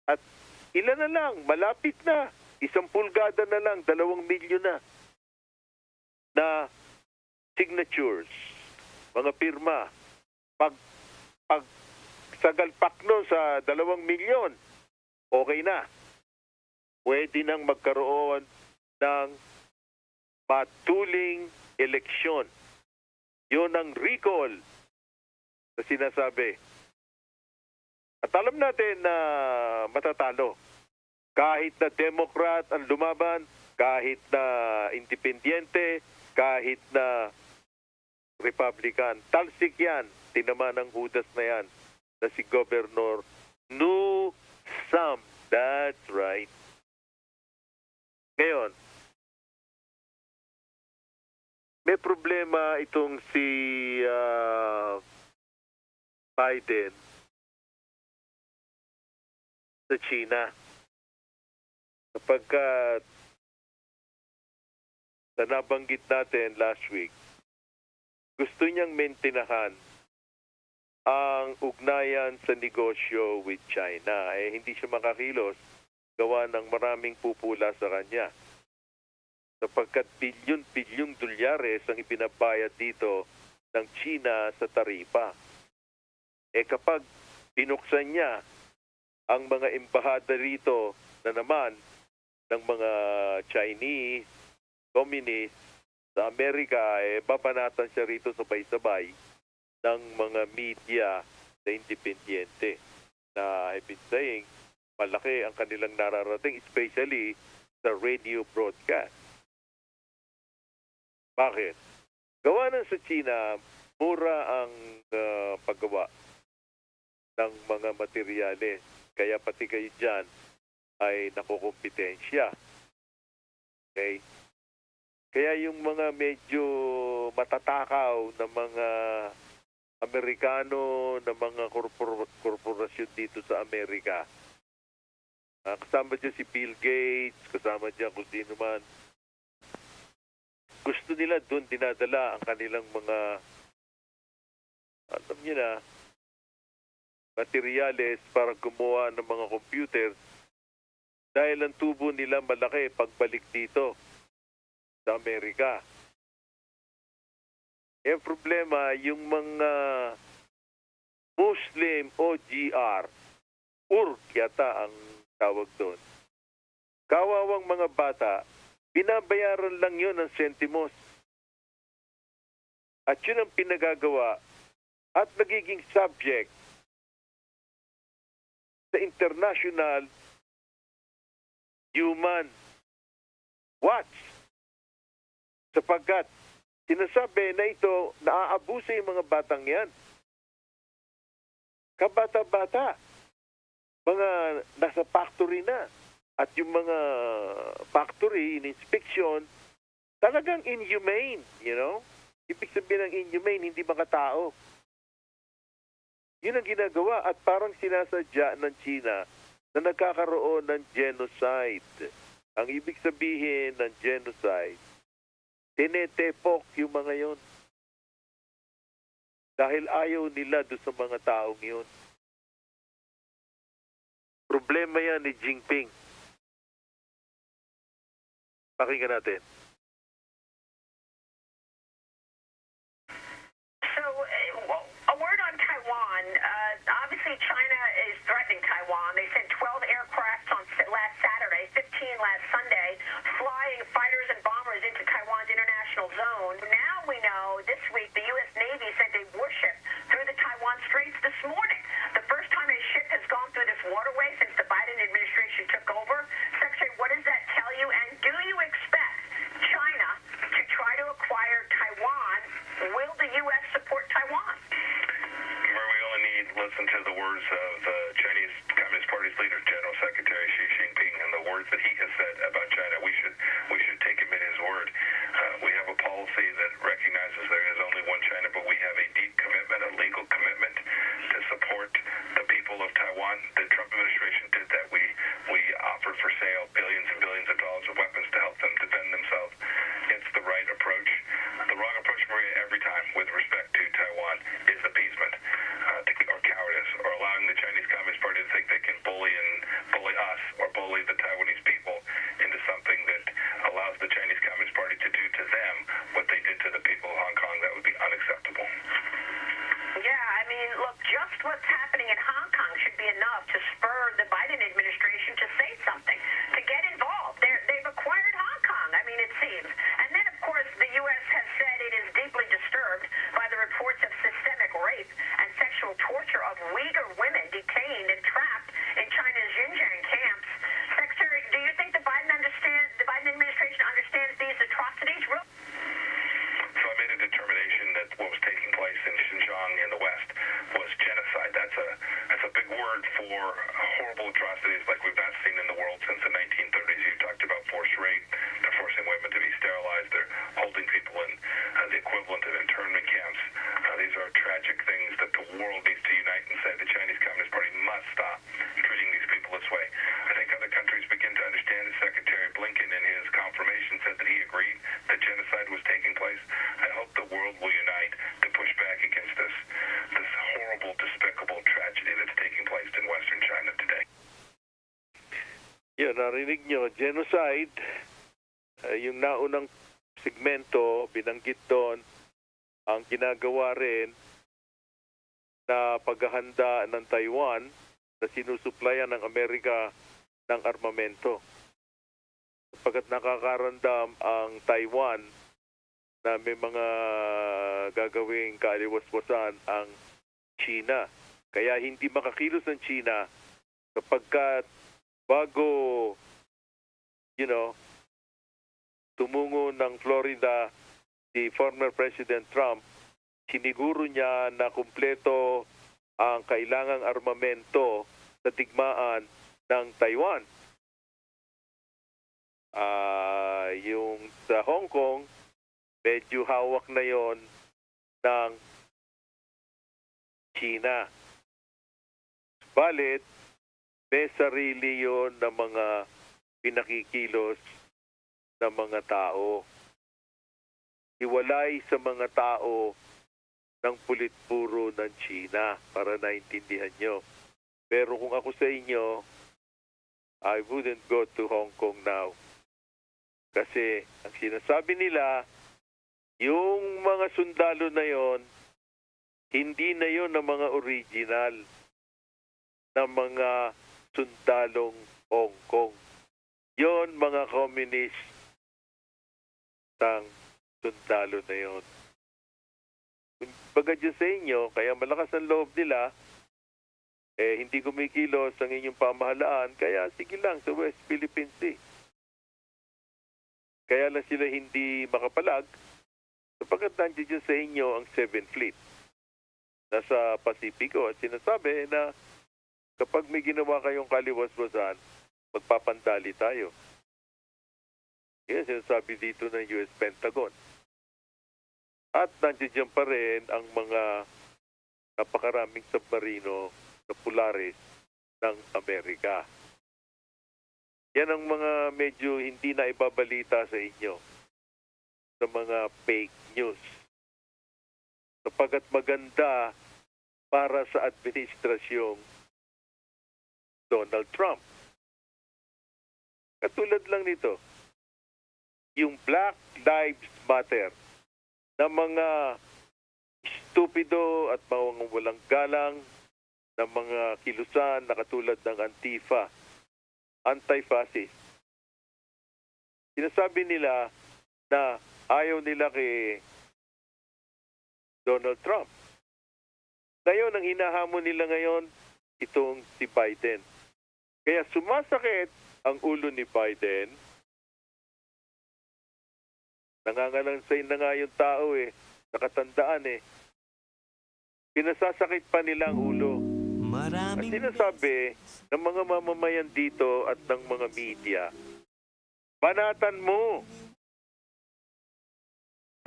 at ilan na lang, malapit na, 1 pulgada na lang, 2 milyon na signatures, mga pirma. Pag sagalpak nun sa 2 milyon, okay na. Pwede nang magkaroon ng matuling eleksyon. Yun ang recall na sinasabi. At alam natin na matatalo. Kahit na Democrat ang lumaban, kahit na independyente, kahit na Republican. Talsik yan. Tinama ng hudas na yan na si Governor Newsom. That's right. Ngayon, may problema itong si Biden sa China. Kapagkat na nabanggit natin last week, gusto niyang maintainahan ang ugnayan sa negosyo with China. Hindi siya makakilos gawa ng maraming pupula sa kanya. Sapagkat bilyon-bilyong dolyares ang ibinabayad dito ng China sa taripa. Kapag binuksan niya ang mga embahada rito na naman ng mga Chinese, communist sa Amerika, babanatan siya rito sabay-sabay ng mga media na independyente na I've been saying, malaki ang kanilang nararating, especially sa radio broadcast. Bakit? Gawa na sa China, mura ang paggawa ng mga materyales. Kaya pati kayo dyan ay nakukumpetensya. Okay? Kaya yung mga medyo matatakaw na mga Amerikano, na mga korporasyon dito sa Amerika, kasama dyan si Bill Gates, kasama dyan kung sino man, gusto nila doon dinadala ang kanilang mga, alam niyo na, materyales para gumawa ng mga computer dahil ang tubo nila malaki pagbalik dito sa Amerika. Yung problema, yung mga Muslim OGR, URG yata ang tawag doon, kawawang mga bata, binabayaran lang yun ng sentimos. At yun ang pinagagawa at nagiging subject sa international human watch. Sapagkat sinasabi na ito, naaabuso yung mga batang yan. Kabata-bata. Mga nasa factory na. At yung mga factory in inspection, talagang inhumane, you know? Ibig sabihin ng inhumane, hindi makatao. Yun ang ginagawa at parang sinasadya ng China na nagkakaroon ng genocide. Ang ibig sabihin ng genocide, tinetepok yung mga yon. Dahil ayaw nila doon sa mga taong yun. Problema yan ni Jinping. Pakinggan natin. So, a word on Taiwan. Obviously, China is threatening Taiwan. They sent 12 aircraft on last Saturday, 15 last Sunday, flying fighters and bombers into Taiwan's international zone. Now we know this week the U.S. Navy sent a warship through the Taiwan Straits this morning. The first time a ship has gone through this waterway since the Biden administration took over. Secretary, what does that tell you? And do you expect China policy that recognizes there is only one China, but we have a deep commitment, a legal commitment to support the people of Taiwan. The Trump administration did that. We offered for sale billions and billions of dollars of weapons to help them defend themselves. It's the right approach. The wrong approach, Maria, every time with respect to Taiwan is appeasement or cowardice, or allowing the Chinese Communist Party to think they can bully us or bully the Taiwanese people into something that allows the Chinese Communist Party to do to them what they did to the people of Hong Kong. That would be unacceptable. Yeah, I mean, look, just what's happening in Hong Kong should be enough to spur the Biden administration to say something, to get involved. They've acquired Hong Kong, I mean, it seems. And then, of course, the U.S. has said it is deeply disturbed by the reports of systemic rape and sexual torture of Uyghur women detained and trapped in China's Xinjiang camps. Secretary, do you think the Biden administration understands these atrocities? So I made a determination that what was taking place in Xinjiang in the West was genocide. That's a big word for horrible atrocities like we've not seen in the world since the 1930s. You talked about forced rape. They're forcing women to be sterilized. They're holding people in the equivalent of internment camps. These are tragic things that the world needs to unite and say the Chinese Communist Party must stop treating these people this way. I think other countries begin to understand. Secretary Blinken in his confirmation said that he agreed that genocide was taking place. I hope the world will unite to push back against this horrible, despicable tragedy that's taking place in Western China today. Yan, narinig nyo, genocide. Yung naunang segmento, binanggit doon, ang ginagawa rin na paghahanda ng Taiwan na sinusuplayan ng Amerika ng armamento. Sapagkat nakakarandam ang Taiwan na may mga gagawing kaaliwaswasan ang China. Kaya hindi makakilos ng China kapag bago, tumungo ng Florida si former President Trump, siniguro niya na kumpleto ang kailangang armamento sa digmaan ng Taiwan. Yung sa Hong Kong, medyo hawak na yon ng China. Balit, may sarili yon na mga pinakikilos ng mga tao. Hiwalay sa mga tao ng pulit-puro ng China para naintindihan nyo. Pero kung ako sa inyo, I wouldn't go to Hong Kong now. Kasi ang sinasabi nila, yung mga sundalo na yon, hindi na yon ang mga original na mga sundalong Hong Kong. Yon mga communist ng sundalo na yon. Baga dyan sa inyo, kaya malakas ang loob nila, hindi kumikilos ang inyong pamahalaan, kaya sige lang sa West Philippine Sea. Kaya lang sila hindi makapalag, sapagkat nandiyan sa inyo ang 7th Fleet. Nasa Pasipiko at sinasabi na kapag may ginawa kayong kaliwaswasan, magpapandali tayo. Yan sinasabi dito ng US Pentagon. At nandiyan pa rin ang mga napakaraming submarino na Polaris ng Amerika. Yan ang mga medyo hindi na ibabalita sa inyo sa mga fake news. Sapagat maganda para sa administrasyong Donald Trump. Katulad lang nito, yung Black Lives Matter na mga stupido at mga walang galang na mga kilusan na katulad ng Antifa, anti-fascist. Sinasabi nila na ayaw nila kay Donald Trump. Ngayon, ang hinahamon nila ngayon, itong si Biden. Kaya sumasakit ang ulo ni Biden. Nangangalansay na nga yung tao nakatandaan Pinasasakit pa nila ang ulo. At sinasabi ng mga mamamayan dito at ng mga media, banatan mo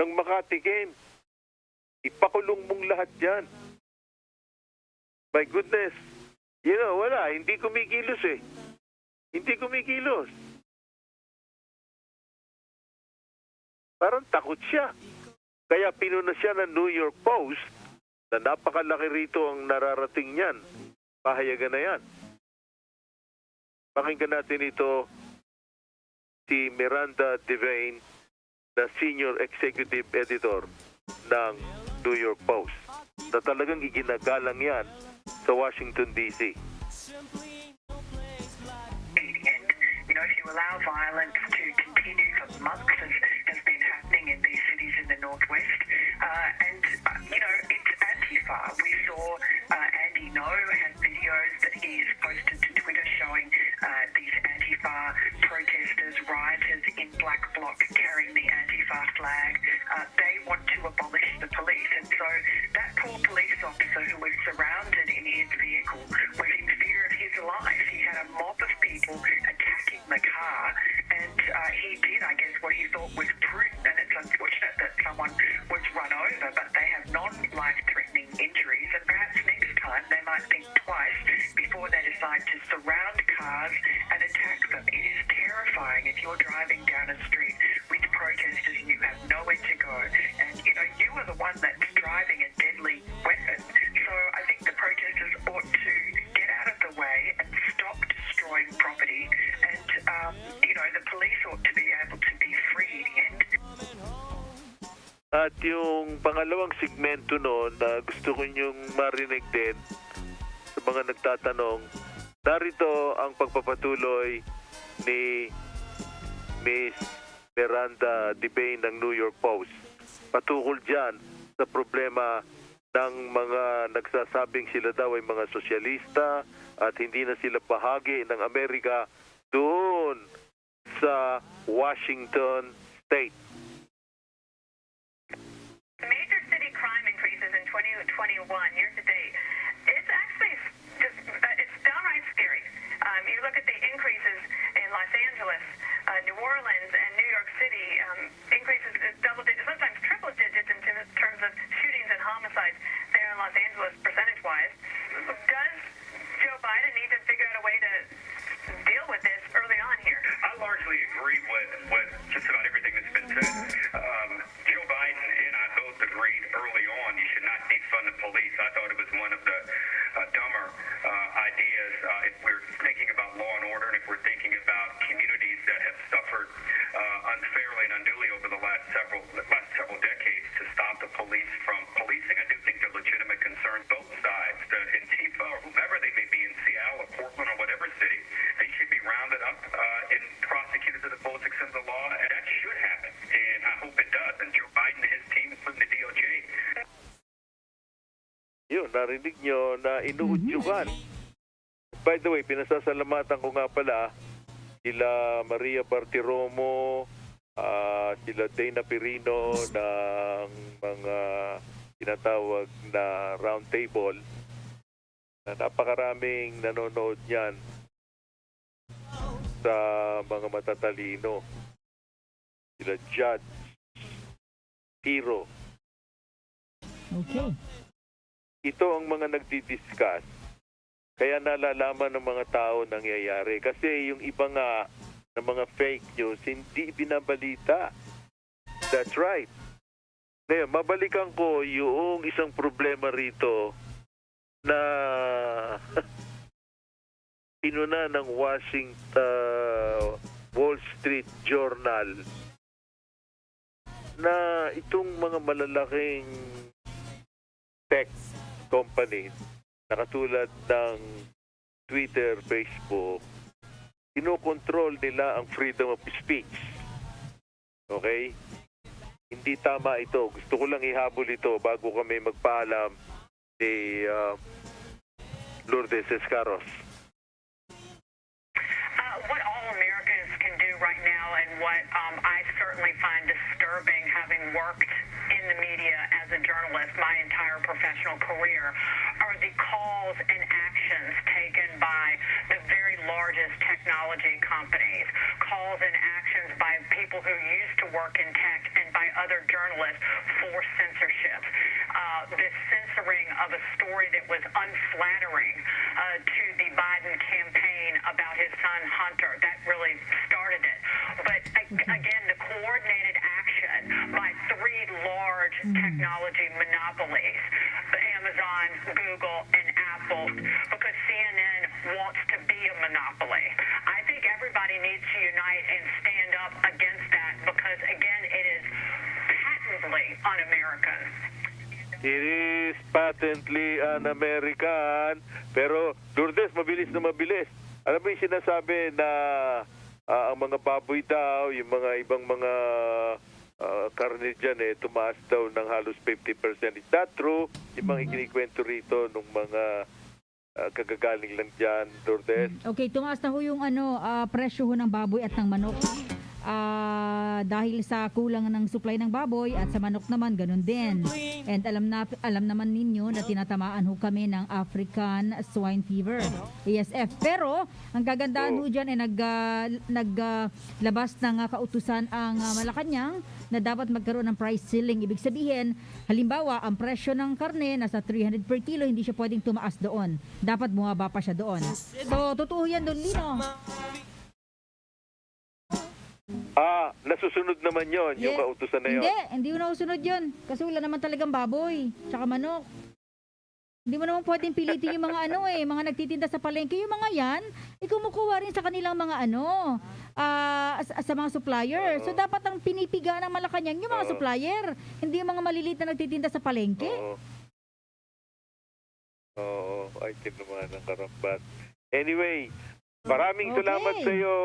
ng makatikim. Ipakulong mong lahat yan. My goodness. Wala. Hindi kumikilos eh. Hindi kumikilos. Parang takot siya. Kaya pinuna siya ng New York Post na napakalaki rito ang nararating niyan. Pahayagan na yan. Pakinggan natin ito si Miranda Devane, na Senior Executive Editor ng New York Post, na talagang iginagalang yan sa Washington, D.C. If you allow violence to continue for months, as has been happening in these cities in the Northwest, it's Antifa. We saw Andy No had videos that he has posted to Twitter showing these Antifa protesters, rioters in black bloc carrying the Antifa flag. They want to abolish the police. And so that poor police officer who was surrounded in his vehicle was in fear of his life. He had a mob of people attacking the car, and he did, I guess, what he thought was prudent. And it's unfortunate that someone was run over, but they have non-life-threatening injuries, and perhaps next time they might think twice before they decide to surround cars and attack them. It is terrifying if you're driving down a street with protesters and you have nowhere to go, and you are the one that's driving a deadly weapon. So I think the protesters ought to get out of the way and stop destroying property, and the police ought to be able to be free in the end. At yung pangalawang segmento noon na gusto ko nyong marinig din sa mga nagtatanong, narito ang pagpapatuloy ni Miss Miranda Devane ng New York Post. Patukol dyan sa problema ng mga nagsasabing sila daw ay mga sosyalista at hindi na sila bahagi ng Amerika doon sa Washington State. Major city crime increases in 2021 year to date. It's actually it's downright scary. You look at the increases in Los Angeles, New Orleans, and New York City. Increases double digits, sometimes triple digits in terms of shootings and homicides there in Los Angeles, percentage-wise. Does Joe Biden need to figure out a way to deal with this early on here? I largely agree with just about everything that's been said. Joe Biden and I both agreed early on you should not defund the police. I thought it was one of the dumber ideas if we're thinking about law and order and if we're thinking about communities that have suffered unfairly and unduly over the last several decades to stop the police from policing. I do think they're legitimate concerns, both sides, the Antifa or whomever they may be in Seattle or Portland or whatever city, they should be rounded up and prosecuted to the fullest extent of the law, and that should happen. And I hope it does. And Joe Biden and his team, including the DOJ. Yun, narinig nyo na inuudyukan. By the way, pinasasalamatan ko nga pala sila Maria Bartiromo, sila Dana Pirino ng mga tinatawag na round table na napakaraming nanonood niyan sa mga matatalino. Sila Judge, Hero. Okay. Ito ang mga nagdi-discuss. Kaya nalalaman ng mga tao nangyayari. Kasi yung iba nga ng mga fake news, hindi binabalita. That's right. Ngayon, mabalikan ko yung isang problema rito na pinuna ng Wall Street Journal na itong mga malalaking tech companies na katulad ng Twitter, Facebook, kinokontrol nila ang freedom of speech. Okay? Hindi tama ito. Gusto ko lang ihabol ito bago kami magpaalam ni Lourdes Escaros. What all Americans can do right now, and what I certainly find disturbing, having worked in the media as a journalist my entire professional career, are the calls and actions taken by the very largest technology companies, calls and actions by people who used to work in tech, and by by other journalists for censorship. This censoring of a story that was unflattering to the Biden campaign about his son Hunter, that really started it. But again, the coordinated action by three large technology monopolies, Amazon, Google, and Apple, because CNN wants to be a monopoly. I think everybody needs to unite and stand up against that because, again, it is patently un-American. It is patently un-American. Pero, Lourdes, mabilis na mabilis. Alam mo yung sinasabi na ang mga baboy daw, yung mga ibang mga karne dyan, tumaas daw ng halos 50%. Is that true? Yung mga ikinikwento rito ng mga kagagaling lang dyan, Lourdes? Okay, tumaas na ho yung presyo ho ng baboy at ng manok. Dahil sa kulang ng supply ng baboy at sa manok naman ganun din. And alam naman ninyo na tinatamaan ho kami ng African Swine Fever, ASF. Pero ang kagandahan ho dyan ay naglabas ng kautusan ang Malacanang na dapat magkaroon ng price ceiling. Ibig sabihin, halimbawa, ang presyo ng karne nasa 300 per kilo, hindi siya pwedeng tumaas doon. Dapat bumaba pa siya doon. So, totoo yan doon, Lino. Nasusunod naman yon yung kautusan na yon. Hindi na usunod yun. Kasi wala naman talagang baboy, tsaka manok. Hindi mo naman pwedeng pilitin yung mga mga nagtitinda sa palengke. Yung mga yan, kumukuha rin sa kanilang mga sa mga supplier. So dapat ang pinipiga ng Malacanang yung mga supplier, hindi yung mga maliliit na nagtitinda sa palengke. Ay, kinuman ang karambat. Anyway, maraming salamat sa iyo,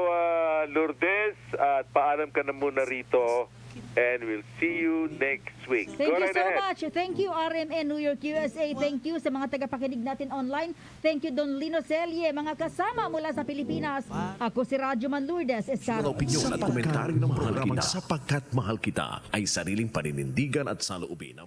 Lourdes, at paalam ka na muna rito. And we'll see you next week. Thank Go you right so ahead. much. Thank you, RMN New York, USA. Thank you sa mga tagapakinig natin online. Thank you, Don Lino, Celle, mga kasama mula sa Pilipinas. Ako si Radyo Man Lourdes, Escaros. Opinyon at komentaryo ng programang Sapagkat Mahal Kita ay sariling paninindigan at saloobin ng